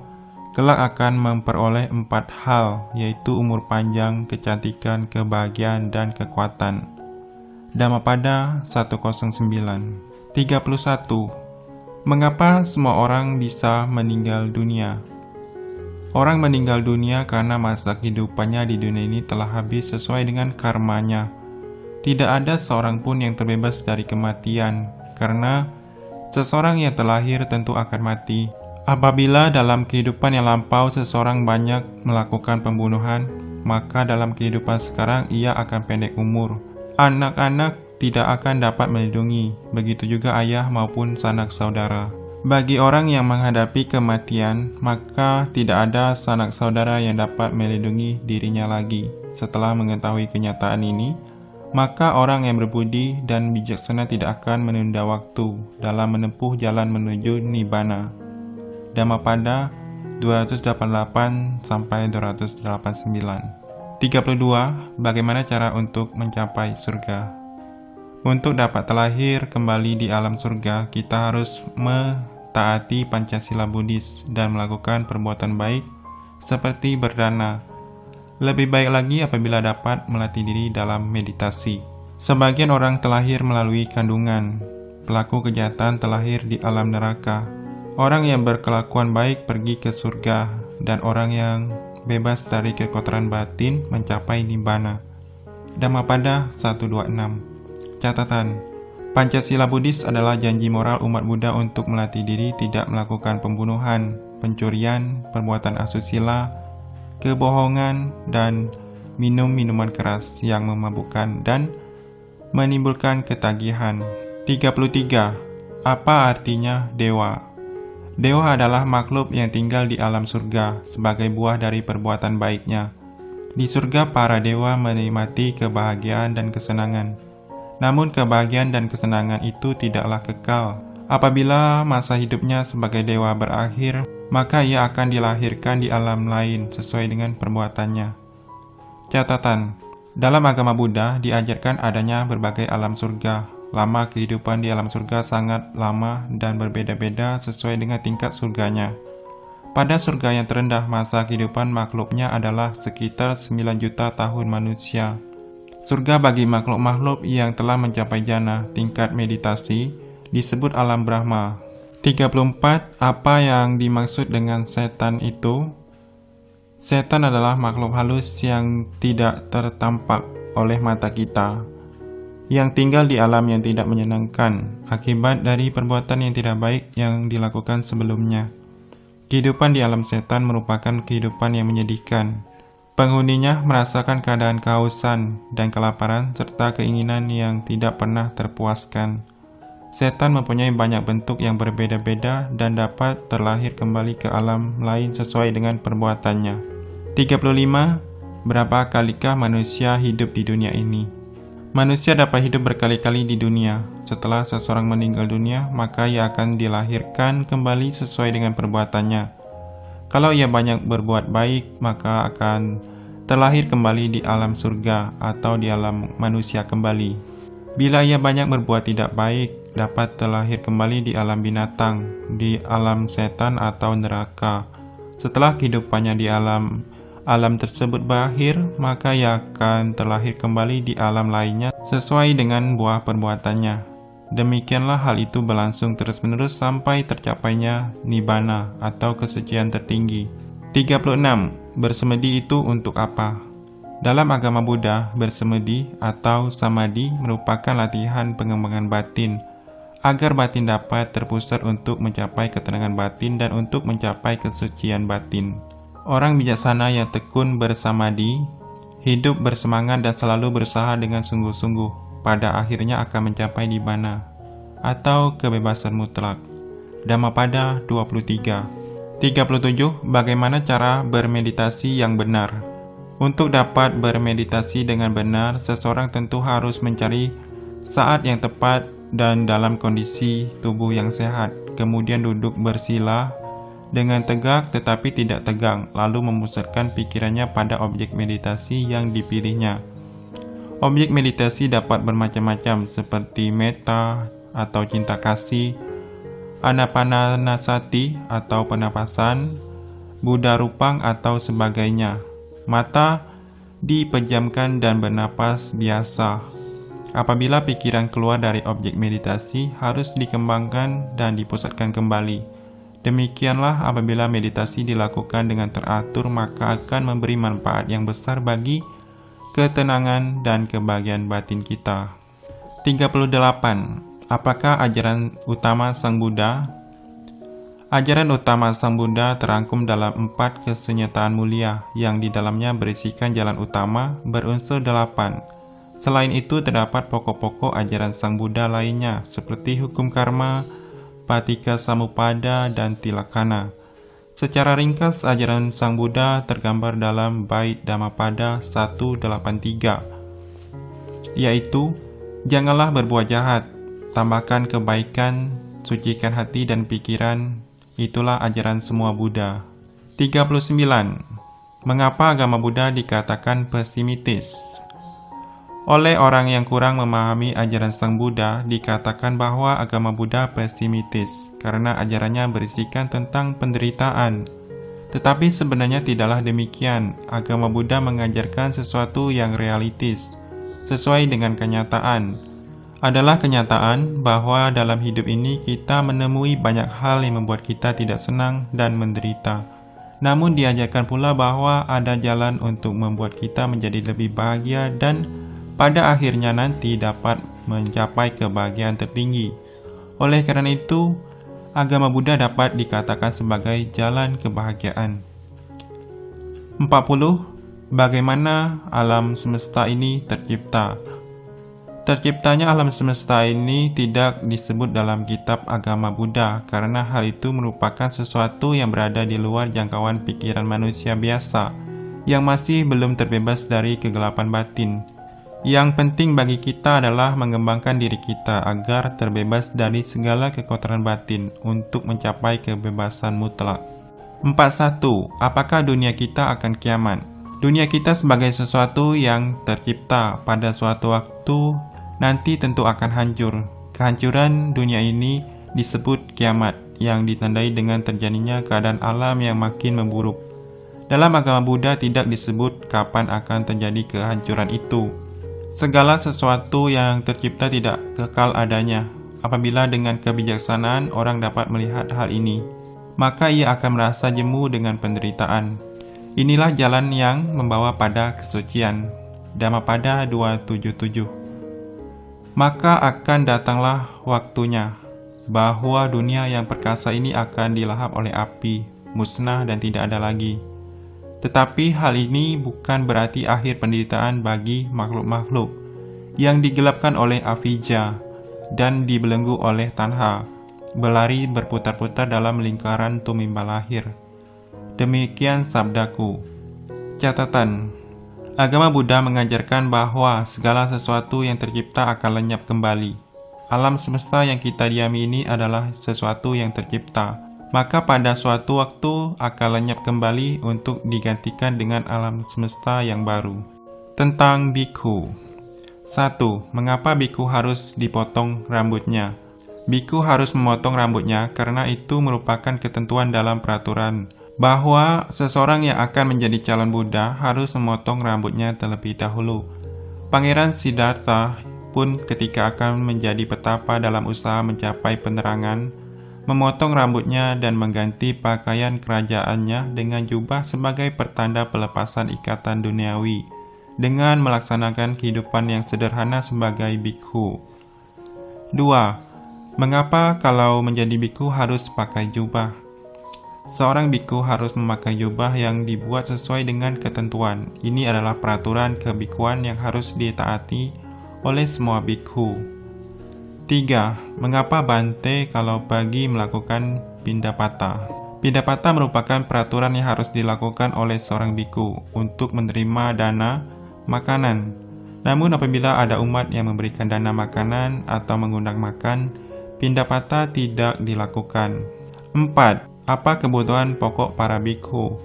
kelak akan memperoleh 4 hal, yaitu umur panjang, kecantikan, kebahagiaan, dan kekuatan. Dhammapada 109. 31. Mengapa semua orang bisa meninggal dunia? Orang meninggal dunia karena masa kehidupannya di dunia ini telah habis sesuai dengan karmanya. Tidak ada seorang pun yang terbebas dari kematian, karena seseorang yang terlahir tentu akan mati. Apabila dalam kehidupan yang lampau seseorang banyak melakukan pembunuhan, maka dalam kehidupan sekarang ia akan pendek umur. Anak-anak tidak akan dapat melindungi, begitu juga ayah maupun sanak saudara. Bagi orang yang menghadapi kematian, maka tidak ada sanak saudara yang dapat melindungi dirinya lagi. Setelah mengetahui kenyataan ini, maka orang yang berbudi dan bijaksana tidak akan menunda waktu dalam menempuh jalan menuju Nibbana. Dhammapada 288-289. 32. Bagaimana cara untuk mencapai surga? Untuk dapat terlahir kembali di alam surga, kita harus mentaati Pancasila Buddhis dan melakukan perbuatan baik seperti berdana. Lebih baik lagi apabila dapat melatih diri dalam meditasi. Sebagian orang terlahir melalui kandungan. Pelaku kejahatan terlahir di alam neraka. Orang yang berkelakuan baik pergi ke surga, dan orang yang bebas dari kekotoran batin mencapai Nibbana. Dhammapada 126. Catatan: Pancasila Buddhis adalah janji moral umat Buddha untuk melatih diri tidak melakukan pembunuhan, pencurian, perbuatan asusila, kebohongan, dan minum minuman keras yang memabukkan dan menimbulkan ketagihan. 33. Apa artinya dewa? Dewa adalah makhluk yang tinggal di alam surga sebagai buah dari perbuatan baiknya. Di surga, para dewa menikmati kebahagiaan dan kesenangan. Namun kebahagiaan dan kesenangan itu tidaklah kekal. Apabila masa hidupnya sebagai dewa berakhir, maka ia akan dilahirkan di alam lain sesuai dengan perbuatannya. Catatan: dalam agama Buddha diajarkan adanya berbagai alam surga. Lama kehidupan di alam surga sangat lama dan berbeda-beda sesuai dengan tingkat surganya. Pada surga yang terendah, masa kehidupan makhluknya adalah sekitar 9 juta tahun manusia. Surga bagi makhluk-makhluk yang telah mencapai jana, tingkat meditasi, disebut alam Brahma. 34. Apa yang dimaksud dengan setan itu? Setan adalah makhluk halus yang tidak tertampak oleh mata kita, yang tinggal di alam yang tidak menyenangkan, akibat dari perbuatan yang tidak baik yang dilakukan sebelumnya. Kehidupan di alam setan merupakan kehidupan yang menyedihkan. Penghuninya merasakan keadaan kehausan dan kelaparan, serta keinginan yang tidak pernah terpuaskan. Setan mempunyai banyak bentuk yang berbeda-beda dan dapat terlahir kembali ke alam lain sesuai dengan perbuatannya. 35. Berapa kalikah manusia hidup di dunia ini? Manusia dapat hidup berkali-kali di dunia. Setelah seseorang meninggal dunia, maka ia akan dilahirkan kembali sesuai dengan perbuatannya. Kalau ia banyak berbuat baik, maka akan terlahir kembali di alam surga atau di alam manusia kembali. Bila ia banyak berbuat tidak baik, dapat terlahir kembali di alam binatang, di alam setan atau neraka. Setelah kehidupannya di alam tersebut berakhir, maka ia akan terlahir kembali di alam lainnya sesuai dengan buah perbuatannya. Demikianlah hal itu berlangsung terus-menerus sampai tercapainya Nibbana atau kesucian tertinggi. 36. Bersemedi itu untuk apa? Dalam agama Buddha, bersemedi atau samadhi merupakan latihan pengembangan batin, agar batin dapat terpusat untuk mencapai ketenangan batin dan untuk mencapai kesucian batin. Orang bijaksana yang tekun bersamadi, hidup bersemangat dan selalu berusaha dengan sungguh-sungguh, pada akhirnya akan mencapai Nibbana atau kebebasan mutlak. Dhammapada 23. 37. Bagaimana cara bermeditasi yang benar? Untuk dapat bermeditasi dengan benar, seseorang tentu harus mencari saat yang tepat dan dalam kondisi tubuh yang sehat. Kemudian duduk bersila dengan tegak tetapi tidak tegang, lalu memusatkan pikirannya pada objek meditasi yang dipilihnya. Objek meditasi dapat bermacam-macam seperti metta atau cinta kasih, anapanasati atau pernapasan, Buddha rupang atau sebagainya. Mata dipejamkan dan bernapas biasa. Apabila pikiran keluar dari objek meditasi, harus dikembangkan dan dipusatkan kembali. Demikianlah apabila meditasi dilakukan dengan teratur, maka akan memberi manfaat yang besar bagi ketenangan dan kebahagiaan batin kita. 38. Apakah ajaran utama Sang Buddha? Ajaran utama Sang Buddha terangkum dalam 4 kesenyataan mulia yang di dalamnya berisikan jalan utama berunsur 8. Selain itu terdapat pokok-pokok ajaran Sang Buddha lainnya seperti hukum karma, patika samuppada, dan tilakkhana. Secara ringkas, ajaran Sang Buddha tergambar dalam bait Dhammapada 183, yaitu janganlah berbuat jahat, tambahkan kebaikan, sucikan hati dan pikiran. Itulah ajaran semua Buddha. 39. Mengapa agama Buddha dikatakan pesimistis? Oleh orang yang kurang memahami ajaran Sang Buddha, dikatakan bahwa agama Buddha pesimistis karena ajarannya berisikan tentang penderitaan. Tetapi sebenarnya tidaklah demikian. Agama Buddha mengajarkan sesuatu yang realistis, sesuai dengan kenyataan. Adalah kenyataan bahwa dalam hidup ini kita menemui banyak hal yang membuat kita tidak senang dan menderita. Namun diajarkan pula bahwa ada jalan untuk membuat kita menjadi lebih bahagia dan pada akhirnya nanti dapat mencapai kebahagiaan tertinggi. Oleh karena itu, agama Buddha dapat dikatakan sebagai jalan kebahagiaan. 40. Bagaimana alam semesta ini tercipta? Terciptanya alam semesta ini tidak disebut dalam kitab agama Buddha karena hal itu merupakan sesuatu yang berada di luar jangkauan pikiran manusia biasa yang masih belum terbebas dari kegelapan batin. Yang penting bagi kita adalah mengembangkan diri kita agar terbebas dari segala kekotoran batin untuk mencapai kebebasan mutlak. 41. Apakah dunia kita akan kiamat? Dunia kita sebagai sesuatu yang tercipta pada suatu waktu nanti tentu akan hancur. Kehancuran dunia ini disebut kiamat yang ditandai dengan terjadinya keadaan alam yang makin memburuk. Dalam agama Buddha tidak disebut kapan akan terjadi kehancuran itu. Segala sesuatu yang tercipta tidak kekal adanya. Apabila dengan kebijaksanaan orang dapat melihat hal ini, maka ia akan merasa jemu dengan penderitaan. Inilah jalan yang membawa pada kesucian. Dhammapada 277. Maka akan datanglah waktunya bahwa dunia yang perkasa ini akan dilahap oleh api, musnah dan tidak ada lagi. Tetapi hal ini bukan berarti akhir penderitaan bagi makhluk-makhluk yang digelapkan oleh avijja dan dibelenggu oleh tanha, berlari berputar-putar dalam lingkaran tumimba lahir. Demikian sabdaku. Catatan: agama Buddha mengajarkan bahwa segala sesuatu yang tercipta akan lenyap kembali. Alam semesta yang kita diami ini adalah sesuatu yang tercipta, maka pada suatu waktu akan lenyap kembali untuk digantikan dengan alam semesta yang baru. Tentang bhikkhu. 1. Mengapa bhikkhu harus dipotong rambutnya? Bhikkhu harus memotong rambutnya karena itu merupakan ketentuan dalam peraturan bahwa seseorang yang akan menjadi calon Buddha harus memotong rambutnya terlebih dahulu. Pangeran Siddhartha pun ketika akan menjadi petapa dalam usaha mencapai penerangan, memotong rambutnya dan mengganti pakaian kerajaannya dengan jubah sebagai pertanda pelepasan ikatan duniawi, dengan melaksanakan kehidupan yang sederhana sebagai bhikkhu. 2. Mengapa kalau menjadi bhikkhu harus pakai jubah? Seorang bhikkhu harus memakai jubah yang dibuat sesuai dengan ketentuan. Ini adalah peraturan kebikhuan yang harus ditaati oleh semua bhikkhu. 3. Mengapa bante kalau bagi melakukan pindapata? Pindapata merupakan peraturan yang harus dilakukan oleh seorang biku untuk menerima dana makanan. Namun apabila ada umat yang memberikan dana makanan atau mengundang makan, pindapata tidak dilakukan. 4. Apa kebutuhan pokok para biku?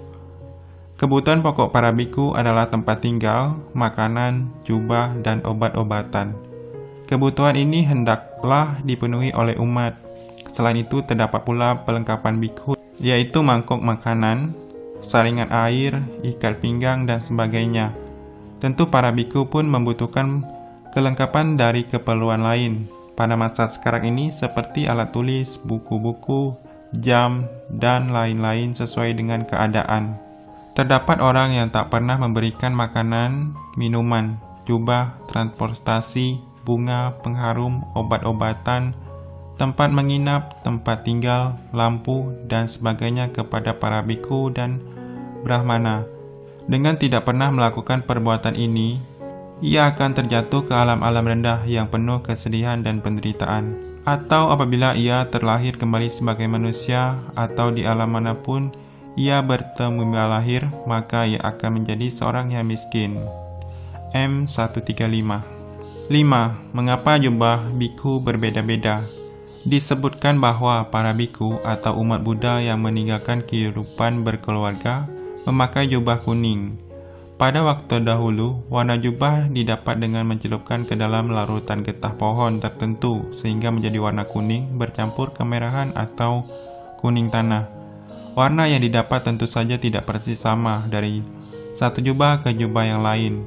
Kebutuhan pokok para biku adalah tempat tinggal, makanan, jubah, dan obat-obatan. Kebutuhan ini hendaklah dipenuhi oleh umat. Selain itu, terdapat pula perlengkapan biku, yaitu mangkok makanan, saringan air, ikat pinggang, dan sebagainya. Tentu para biku pun membutuhkan kelengkapan dari keperluan lain pada masa sekarang ini seperti alat tulis, buku-buku, jam, dan lain-lain sesuai dengan keadaan. Terdapat orang yang tak pernah memberikan makanan, minuman, jubah, transportasi, bunga, pengharum, obat-obatan, tempat menginap, tempat tinggal, lampu, dan sebagainya kepada para biku dan brahmana. Dengan tidak pernah melakukan perbuatan ini, ia akan terjatuh ke alam-alam rendah yang penuh kesedihan dan penderitaan. Atau apabila ia terlahir kembali sebagai manusia atau di alam manapun ia bertemu lahir, maka ia akan menjadi seorang yang miskin. M135. 5. Mengapa jubah biku berbeda-beda? Disebutkan bahwa para biku atau umat Buddha yang meninggalkan kehidupan berkeluarga memakai jubah kuning. Pada waktu dahulu, warna jubah didapat dengan mencelupkan ke dalam larutan getah pohon tertentu sehingga menjadi warna kuning bercampur kemerahan atau kuning tanah. Warna yang didapat tentu saja tidak persis sama dari satu jubah ke jubah yang lain.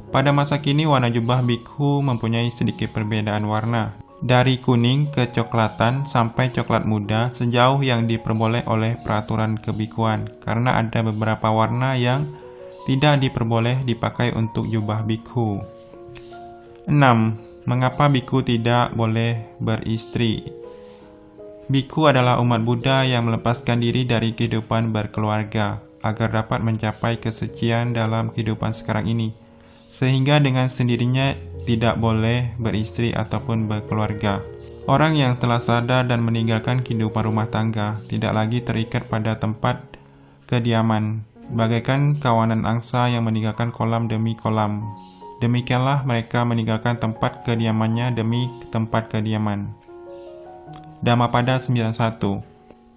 Pada masa kini, warna jubah bikhu mempunyai sedikit perbedaan warna, dari kuning ke coklatan sampai coklat muda sejauh yang diperboleh oleh peraturan kebikuan, karena ada beberapa warna yang tidak diperboleh dipakai untuk jubah bikhu. 6. Mengapa bikhu tidak boleh beristri? Bikhu adalah umat Buddha yang melepaskan diri dari kehidupan berkeluarga agar dapat mencapai kesucian dalam kehidupan sekarang ini, sehingga dengan sendirinya tidak boleh beristri ataupun berkeluarga. Orang yang telah sadar dan meninggalkan kehidupan rumah tangga tidak lagi terikat pada tempat kediaman, bagaikan kawanan angsa yang meninggalkan kolam demi kolam. Demikianlah mereka meninggalkan tempat kediamannya demi tempat kediaman. Dhammapada 91.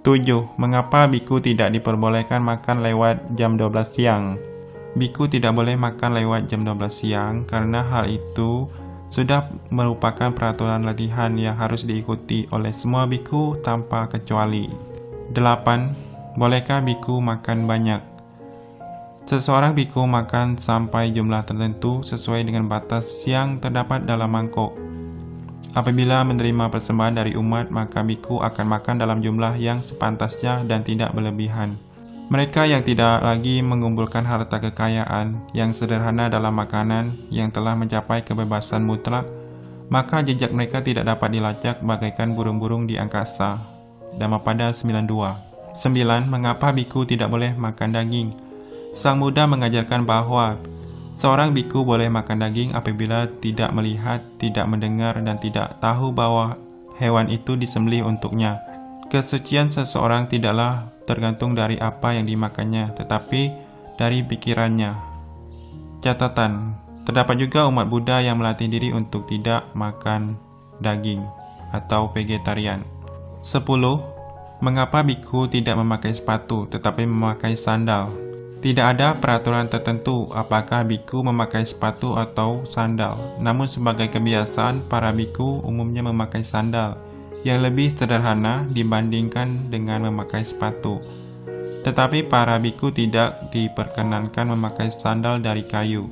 7. Mengapa biku tidak diperbolehkan makan lewat jam 12 siang? Biku tidak boleh makan lewat jam 12 siang karena hal itu sudah merupakan peraturan latihan yang harus diikuti oleh semua biku tanpa kecuali. 8. Bolehkah biku makan banyak? Seseorang biku makan sampai jumlah tertentu sesuai dengan batas yang terdapat dalam mangkok. Apabila menerima persembahan dari umat, maka biku akan makan dalam jumlah yang sepantasnya dan tidak berlebihan. Mereka yang tidak lagi mengumpulkan harta kekayaan yang sederhana dalam makanan yang telah mencapai kebebasan mutlak, maka jejak mereka tidak dapat dilacak bagaikan burung-burung di angkasa. Dhammapada 92. 9. Mengapa biku tidak boleh makan daging? Sang Buddha mengajarkan bahwa seorang biku boleh makan daging apabila tidak melihat, tidak mendengar, dan tidak tahu bahwa hewan itu disembelih untuknya. Kesucian seseorang tidaklah tergantung dari apa yang dimakannya, tetapi dari pikirannya. Catatan, terdapat juga umat Buddha yang melatih diri untuk tidak makan daging atau vegetarian. 10. Mengapa biku tidak memakai sepatu tetapi memakai sandal? Tidak ada peraturan tertentu apakah biku memakai sepatu atau sandal. Namun sebagai kebiasaan, para biku umumnya memakai sandal yang lebih sederhana dibandingkan dengan memakai sepatu. Tetapi para biku tidak diperkenankan memakai sandal dari kayu.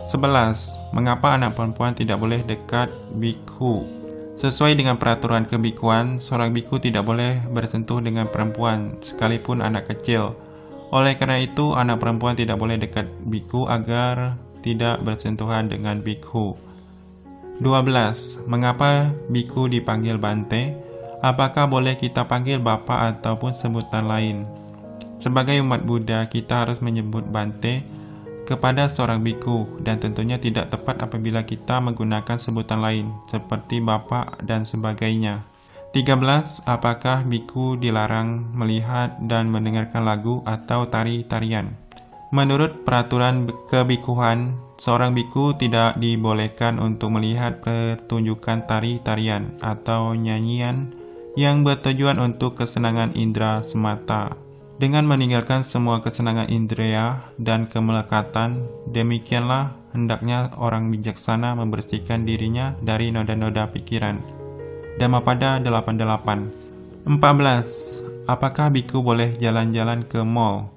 11. Mengapa anak perempuan tidak boleh dekat biku? Sesuai dengan peraturan kebikuan, seorang biku tidak boleh bersentuh dengan perempuan, sekalipun anak kecil. Oleh karena itu, anak perempuan tidak boleh dekat biku agar tidak bersentuhan dengan bikhu. 12. Mengapa biku dipanggil Bante? Apakah boleh kita panggil Bapak ataupun sebutan lain? Sebagai umat Buddha, kita harus menyebut Bante kepada seorang biku, dan tentunya tidak tepat apabila kita menggunakan sebutan lain, seperti Bapak dan sebagainya. 13. Apakah biku dilarang melihat dan mendengarkan lagu atau tari-tarian? Menurut peraturan kebikuan, seorang biku tidak dibolehkan untuk melihat pertunjukan tari-tarian atau nyanyian yang bertujuan untuk kesenangan indera semata. Dengan meninggalkan semua kesenangan indera dan kemelekatan, demikianlah hendaknya orang bijaksana membersihkan dirinya dari noda-noda pikiran. Dhammapada 88. 14. Apakah biku boleh jalan-jalan ke mall?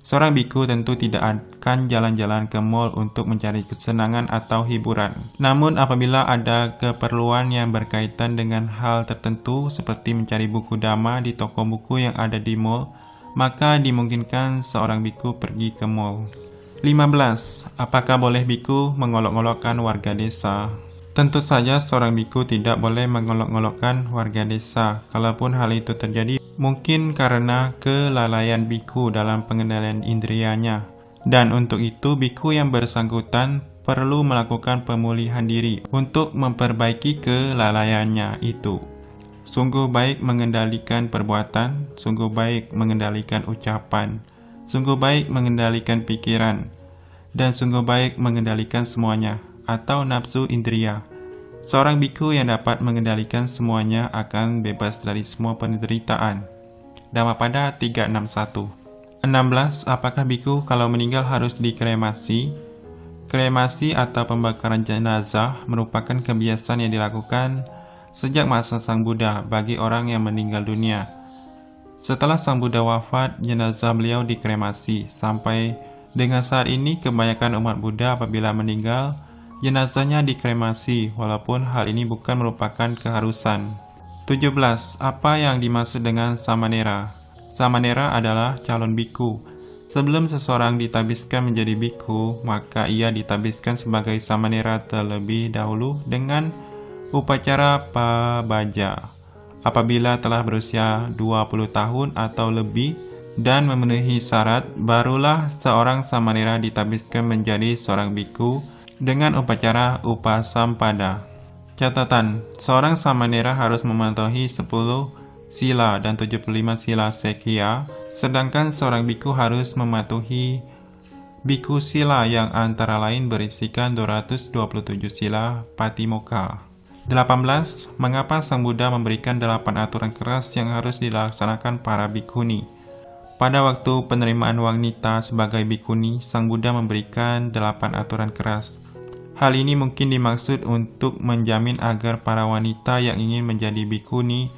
Seorang biku tentu tidak akan jalan-jalan ke mall untuk mencari kesenangan atau hiburan. Namun apabila ada keperluan yang berkaitan dengan hal tertentu seperti mencari buku dhamma di toko buku yang ada di mall, maka dimungkinkan seorang biku pergi ke mall. 15. Apakah boleh biku mengolok-olokkan warga desa? Tentu saja seorang biku tidak boleh mengolok-olokkan warga desa. Kalaupun hal itu terjadi, mungkin karena kelalaian biku dalam pengendalian indrianya. Dan untuk itu, biku yang bersangkutan perlu melakukan pemulihan diri untuk memperbaiki kelalaiannya itu. Sungguh baik mengendalikan perbuatan, sungguh baik mengendalikan ucapan, sungguh baik mengendalikan pikiran, dan sungguh baik mengendalikan semuanya, atau nafsu indria. Seorang biku yang dapat mengendalikan semuanya akan bebas dari semua penderitaan. Dhammapada 361. 16. Apakah biku kalau meninggal harus dikremasi? Kremasi atau pembakaran jenazah merupakan kebiasaan yang dilakukan sejak masa Sang Buddha bagi orang yang meninggal dunia. Setelah Sang Buddha wafat, jenazah beliau dikremasi. Sampai dengan saat ini, kebanyakan umat Buddha apabila meninggal, jenazahnya dikremasi, walaupun hal ini bukan merupakan keharusan. 17. Apa yang dimaksud dengan samanera? Samanera adalah calon biku. Sebelum seseorang ditabiskan menjadi biku, maka ia ditabiskan sebagai samanera terlebih dahulu dengan upacara pabaja. Apabila telah berusia 20 tahun atau lebih dan memenuhi syarat, barulah seorang samanera ditabiskan menjadi seorang biku dengan upacara upasampada. Catatan, seorang samanera harus mematuhi 10 sila dan 75 sila sekya, sedangkan seorang biku harus mematuhi biku sila yang antara lain berisikan 227 sila patimokkha. 18. Mengapa Sang Buddha memberikan 8 aturan keras yang harus dilaksanakan para bikuni? Pada waktu penerimaan wanita sebagai bikuni, Sang Buddha memberikan 8 aturan keras. Hal ini mungkin dimaksud untuk menjamin agar para wanita yang ingin menjadi bikuni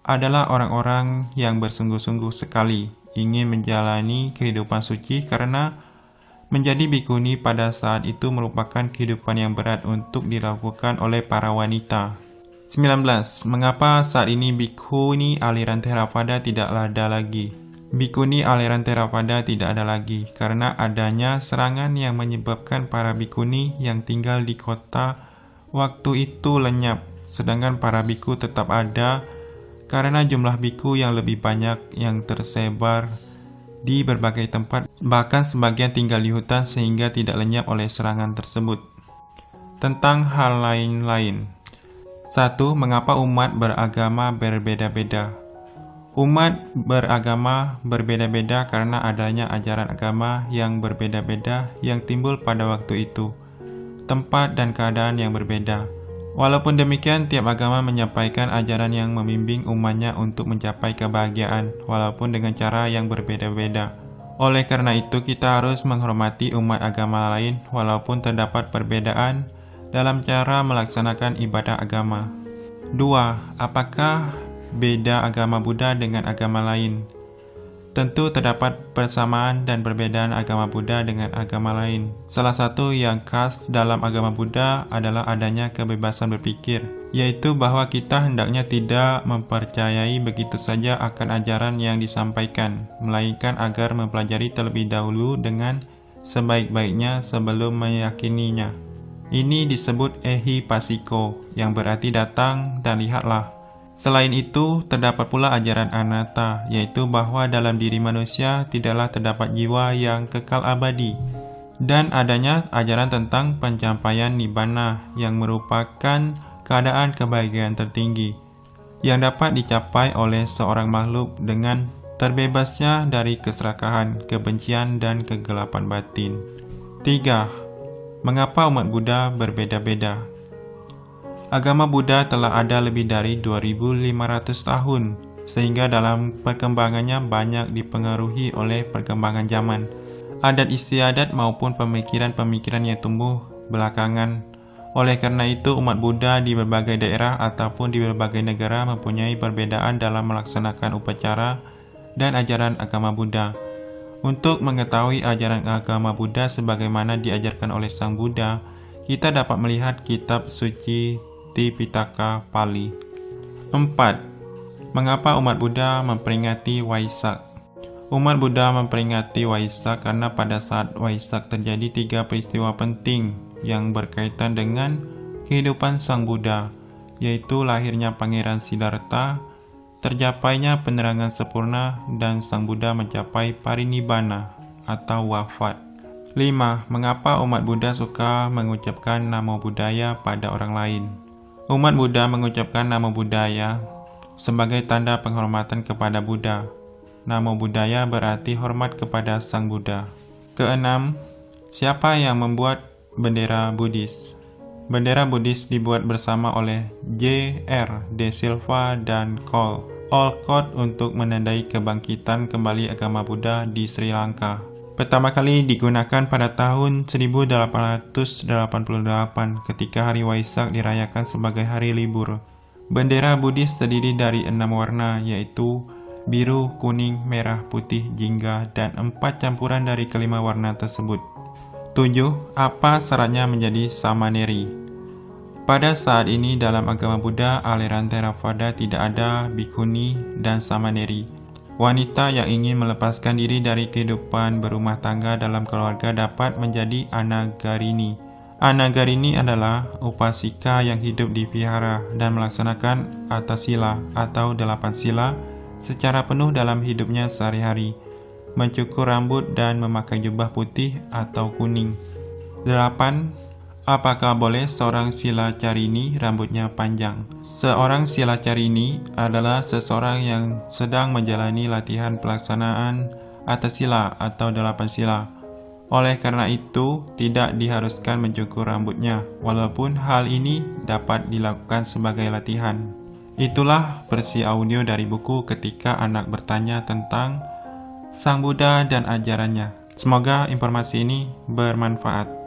adalah orang-orang yang bersungguh-sungguh sekali ingin menjalani kehidupan suci, karena menjadi bikuni pada saat itu merupakan kehidupan yang berat untuk dilakukan oleh para wanita. 19. Mengapa saat ini bikuni aliran Theravada tidak ada lagi? Bikuni aliran Theravada tidak ada lagi karena adanya serangan yang menyebabkan para bikuni yang tinggal di kota waktu itu lenyap, sedangkan para biku tetap ada karena jumlah biku yang lebih banyak yang tersebar di berbagai tempat, bahkan sebagian tinggal di hutan sehingga tidak lenyap oleh serangan tersebut. Tentang hal lain-lain. 1. Mengapa umat beragama berbeda-beda? Umat beragama berbeda-beda karena adanya ajaran agama yang berbeda-beda yang timbul pada waktu itu, tempat dan keadaan yang berbeda. Walaupun demikian, tiap agama menyampaikan ajaran yang membimbing umatnya untuk mencapai kebahagiaan, walaupun dengan cara yang berbeda-beda. Oleh karena itu, kita harus menghormati umat agama lain walaupun terdapat perbedaan dalam cara melaksanakan ibadah agama. 2. Apakah beda agama Buddha dengan agama lain? Tentu terdapat persamaan dan perbedaan agama Buddha dengan agama lain. Salah satu yang khas dalam agama Buddha adalah adanya kebebasan berpikir, yaitu bahwa kita hendaknya tidak mempercayai begitu saja akan ajaran yang disampaikan, melainkan agar mempelajari terlebih dahulu dengan sebaik-baiknya sebelum meyakininya. Ini disebut ehipassiko, yang berarti datang dan lihatlah. Selain itu, terdapat pula ajaran anatta, yaitu bahwa dalam diri manusia tidaklah terdapat jiwa yang kekal abadi, dan adanya ajaran tentang pencapaian nibbana yang merupakan keadaan kebahagiaan tertinggi. yang dapat dicapai oleh seorang makhluk dengan terbebasnya dari keserakahan, kebencian, dan kegelapan batin. 3. Mengapa umat Buddha berbeda-beda? Agama Buddha telah ada lebih dari 2500 tahun, sehingga dalam perkembangannya banyak dipengaruhi oleh perkembangan zaman, adat istiadat maupun pemikiran-pemikiran yang tumbuh belakangan. Oleh karena itu, umat Buddha di berbagai daerah ataupun di berbagai negara mempunyai perbedaan dalam melaksanakan upacara dan ajaran agama Buddha. Untuk mengetahui ajaran agama Buddha sebagaimana diajarkan oleh Sang Buddha, kita dapat melihat kitab suci Tipitaka Pali. 4. Mengapa umat Buddha memperingati Waisak? Umat Buddha memperingati Waisak karena pada saat Waisak terjadi 3 peristiwa penting yang berkaitan dengan kehidupan Sang Buddha, yaitu lahirnya Pangeran Siddhartha, tercapainya penerangan sempurna, dan Sang Buddha mencapai parinibbana atau wafat. 5. Mengapa umat Buddha suka mengucapkan Namo Buddhaya pada orang lain? Umat Buddha mengucapkan Namo Buddhaya sebagai tanda penghormatan kepada Buddha. Namo Buddhaya berarti hormat kepada Sang Buddha. 6. Siapa yang membuat bendera Buddhis? Bendera Buddhis dibuat bersama oleh J.R. De Silva dan Cole Olcott untuk menandai kebangkitan kembali agama Buddha di Sri Lanka. Pertama kali digunakan pada tahun 1888 ketika hari Waisak dirayakan sebagai hari libur. Bendera Buddhis terdiri dari 6 warna, yaitu biru, kuning, merah, putih, jingga, dan 4 campuran dari kelima warna tersebut. 7. Apa syaratnya menjadi samaneri? Pada saat ini dalam agama Buddha aliran Theravada tidak ada bhikkhuni dan samaneri. Wanita yang ingin melepaskan diri dari kehidupan berumah tangga dalam keluarga dapat menjadi anagarini. Anagarini adalah upasika yang hidup di vihara dan melaksanakan atasila atau 8 sila secara penuh dalam hidupnya sehari-hari, mencukur rambut dan memakai jubah putih atau kuning. 8. Apakah boleh seorang silacarini rambutnya panjang? Seorang silacarini adalah seseorang yang sedang menjalani latihan pelaksanaan atasila atau 8 sila. Oleh karena itu, tidak diharuskan mencukur rambutnya, walaupun hal ini dapat dilakukan sebagai latihan. Itulah versi audio dari buku Ketika Anak Bertanya tentang Sang Buddha dan Ajarannya. Semoga informasi ini bermanfaat.